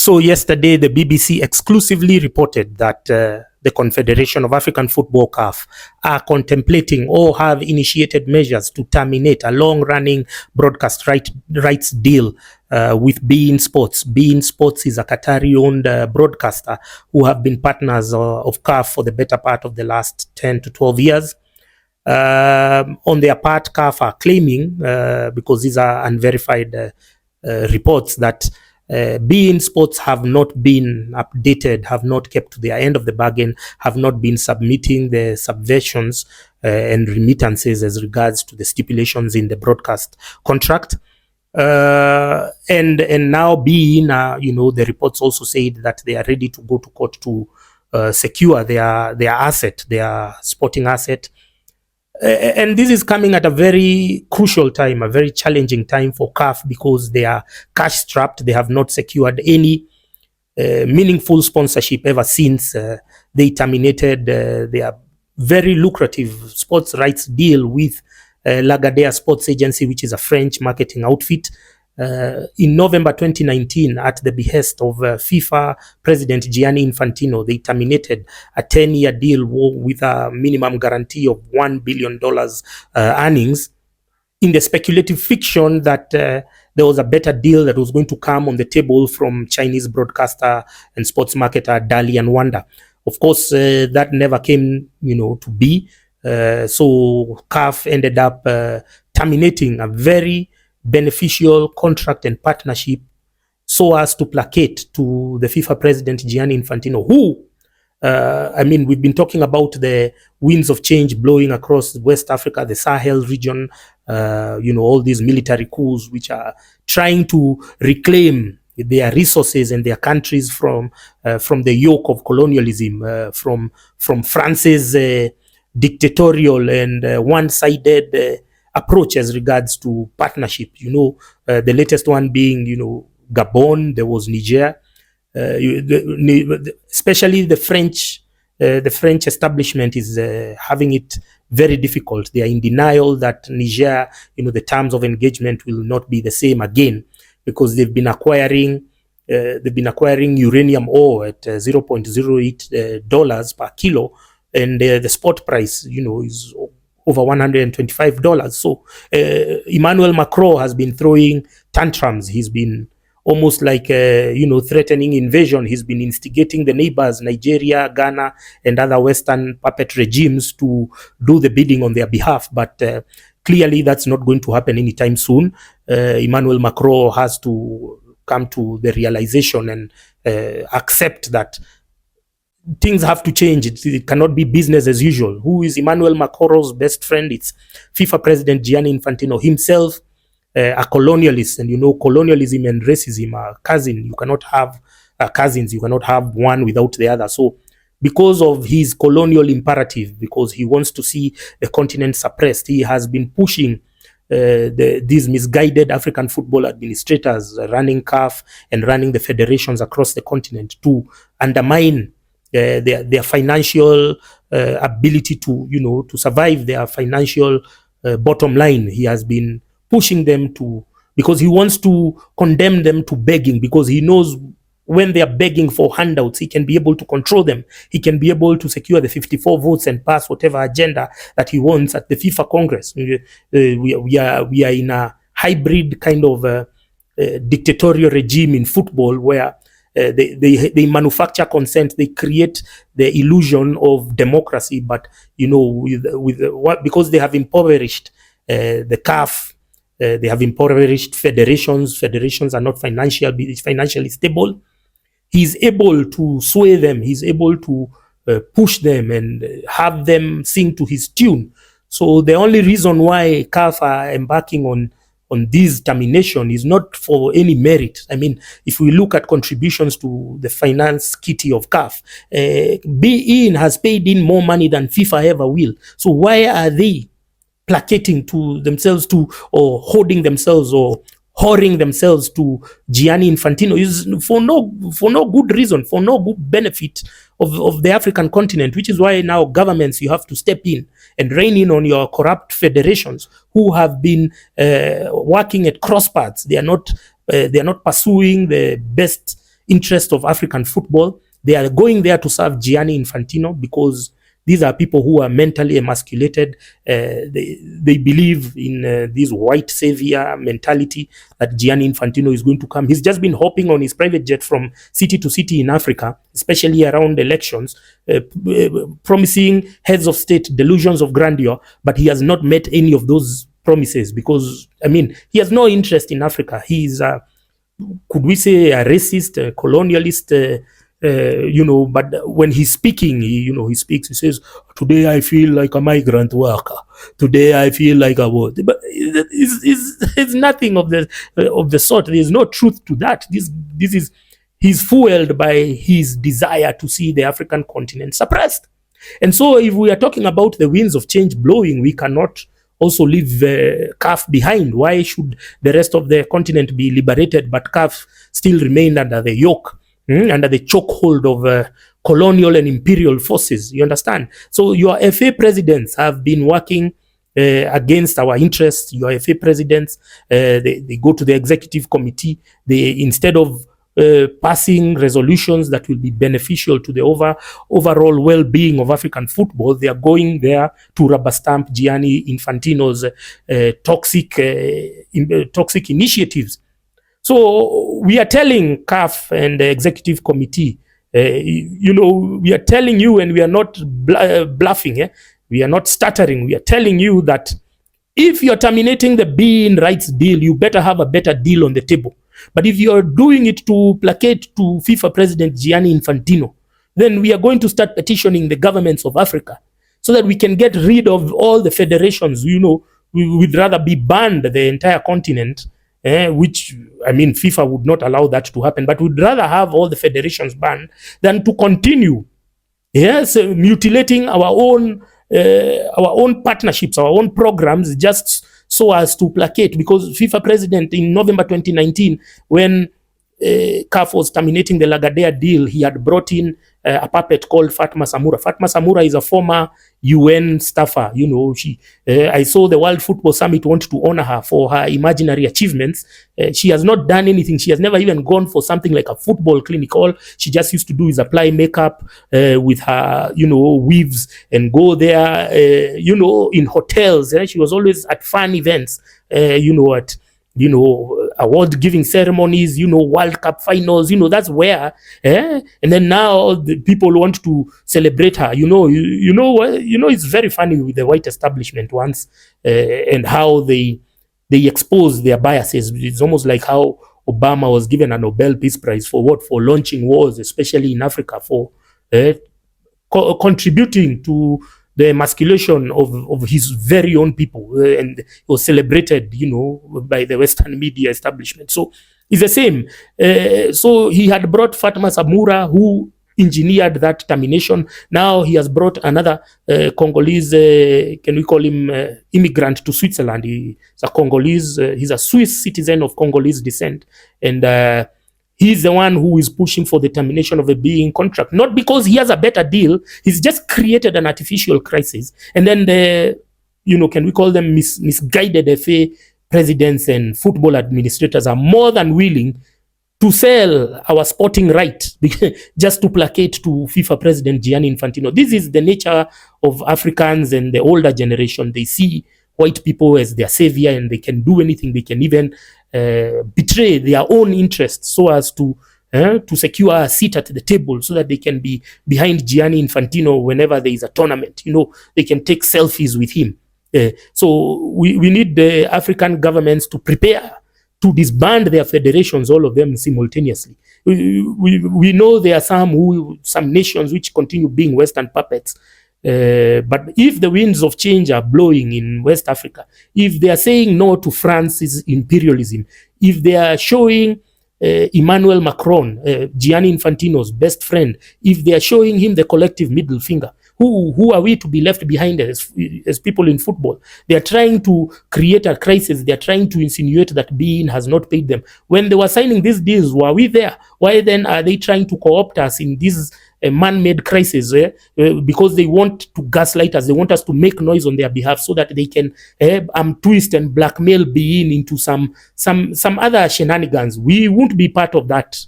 So yesterday, the BBC exclusively reported that the Confederation of African Football, CAF, are contemplating or have initiated measures to terminate a long-running broadcast rights deal with beIN Sports. beIN Sports is a Qatari-owned broadcaster who have been partners of CAF for the better part of the last 10 to 12 years. On their part, CAF are claiming, because these are unverified reports, that beIN Sports have not been updated, have not kept to their end of the bargain, have not been submitting the subversions and remittances as regards to the stipulations in the broadcast contract. And now beIN, the reports also said that they are ready to go to court to secure their asset, their sporting asset. And this is coming at a very crucial time, a very challenging time for CAF, because they are cash strapped. They have not secured any meaningful sponsorship ever since they terminated their very lucrative sports rights deal with Lagardère Sports Agency, which is a French marketing outfit. In November 2019, at the behest of FIFA President Gianni Infantino, they terminated a 10-year deal with a minimum guarantee of $1 billion earnings, in the speculative fiction that there was a better deal that was going to come on the table from Chinese broadcaster and sports marketer Dali and Wanda. Of course, that never came, to be. So CAF ended up terminating a very beneficial contract and partnership so as to placate to the FIFA president Gianni Infantino, who, we've been talking about the winds of change blowing across West Africa, the Sahel region, all these military coups which are trying to reclaim their resources and their countries from the yoke of colonialism, from France's dictatorial and one-sided approach as regards to partnership. The latest one being, Gabon. There was Niger. Especially the French establishment is having it very difficult. They are in denial that Niger, the terms of engagement will not be the same again, because they've been acquiring uranium ore at $0.08 per kilo, and the spot price, is over $125. So Emmanuel Macron has been throwing tantrums. He's been almost like, threatening invasion. He's been instigating the neighbors, Nigeria, Ghana, and other Western puppet regimes to do the bidding on their behalf. But clearly that's not going to happen anytime soon. Emmanuel Macron has to come to the realization and accept that things have to change. It cannot be business as usual. Who is Emmanuel Macron's best friend? It's FIFA President Gianni Infantino, himself a colonialist. And colonialism and racism are cousin. You cannot have cousins. You cannot have one without the other. So because of his colonial imperative, because he wants to see the continent suppressed, he has been pushing these misguided African football administrators running CAF and running the federations across the continent to undermine their financial ability to survive, their financial bottom line. He has been pushing them because he wants to condemn them to begging, because he knows when they are begging for handouts, he can be able to control them. He can be able to secure the 54 votes and pass whatever agenda that he wants at the FIFA Congress. We are in a hybrid kind of dictatorial regime in football, where they manufacture consent, they create the illusion of democracy, but because they have impoverished the CAF, they have impoverished federations. Federations are not financially stable. He's able to sway them. He's able to push them and have them sing to his tune. So the only reason why CAF are embarking on this termination is not for any merit. If we look at contributions to the finance kitty of CAF, beIN has paid in more money than FIFA ever will. So why are they placating to themselves or hoarding themselves or whoring themselves to Gianni Infantino? Is for no good reason, for no good benefit of the African continent, which is why now governments, you have to step in and rein in on your corrupt federations who have been working at crosspaths. They are not pursuing the best interest of African football. They are going there to serve Gianni Infantino because these are people who are mentally emasculated. They believe in this white savior mentality that Gianni Infantino is going to come. He's just been hopping on his private jet from city to city in Africa, especially around elections, promising heads of state delusions of grandeur, but he has not met any of those promises because, I mean, he has no interest in Africa. He's could we say a racist, a colonialist, but when he's speaking, he speaks, he says, today I feel like a migrant worker. Today I feel like a what? But it's nothing of the sort. There's no truth to that. He's fueled by his desire to see the African continent suppressed. And so if we are talking about the winds of change blowing, we cannot also leave CAF behind. Why should the rest of the continent be liberated, but CAF still remain under the yoke, under the chokehold of colonial and imperial forces? You understand? So your FA presidents have been working against our interests. Your FA presidents, they go to the executive committee. They, instead of passing resolutions that will be beneficial to the overall well-being of African football, they are going there to rubber stamp Gianni Infantino's toxic initiatives. So we are telling CAF and the executive committee, we are telling you, and we are not bluffing, we are not stuttering. We are telling you that if you're terminating the being rights deal, you better have a better deal on the table. But if you're doing it to placate to FIFA President Gianni Infantino, then we are going to start petitioning the governments of Africa so that we can get rid of all the federations. We would rather be banned the entire continent, which, I mean, FIFA would not allow that to happen, but we'd rather have all the federations banned than to continue, mutilating our own partnerships, our own programs, just so as to placate. Because FIFA President in November 2019, when CAF was terminating the Lagardère deal, he had brought in a puppet called Fatma Samura. Fatma Samura is a former UN staffer. I saw the World Football Summit want to honor her for her imaginary achievements. She has not done anything. She has never even gone for something like a football clinic. All she just used to do is apply makeup with her, weaves, and go there, in hotels. She was always at fun events, at award giving ceremonies, World Cup finals, that's where, and then now the people want to celebrate her. It's very funny with the white establishment once, and how they expose their biases. It's almost like how Obama was given a Nobel Peace Prize for launching wars, especially in Africa, for contributing to the emasculation of his very own people, and it was celebrated, by the Western media establishment. So it's the same. So he had brought Fatma Samura, who engineered that termination. Now he has brought another Congolese, can we call him immigrant to Switzerland? He's a Congolese, he's a Swiss citizen of Congolese descent, and he's the one who is pushing for the termination of a being contract, not because he has a better deal. He's just created an artificial crisis. And then can we call them misguided FA presidents and football administrators are more than willing to sell our sporting right just to placate to FIFA President Gianni Infantino. This is the nature of Africans and the older generation. They see white people as their savior, and they can do anything. They can even betray their own interests so as to secure a seat at the table, so that they can be behind Gianni Infantino whenever there is a tournament. They can take selfies with him. So we need the African governments to prepare to disband their federations, all of them simultaneously. We know there are some nations which continue being Western puppets. But if the winds of change are blowing in West Africa, if they are saying no to France's imperialism, if they are showing Emmanuel Macron, Gianni Infantino's best friend, if they are showing him the collective middle finger, who are we to be left behind as people in football? They are trying to create a crisis. They are trying to insinuate that being has not paid them. When they were signing these deals, were we there? Why then are they trying to co-opt us in this man-made crisis? Because they want to gaslight us. They want us to make noise on their behalf so that they can twist and blackmail being into some other shenanigans. We won't be part of that.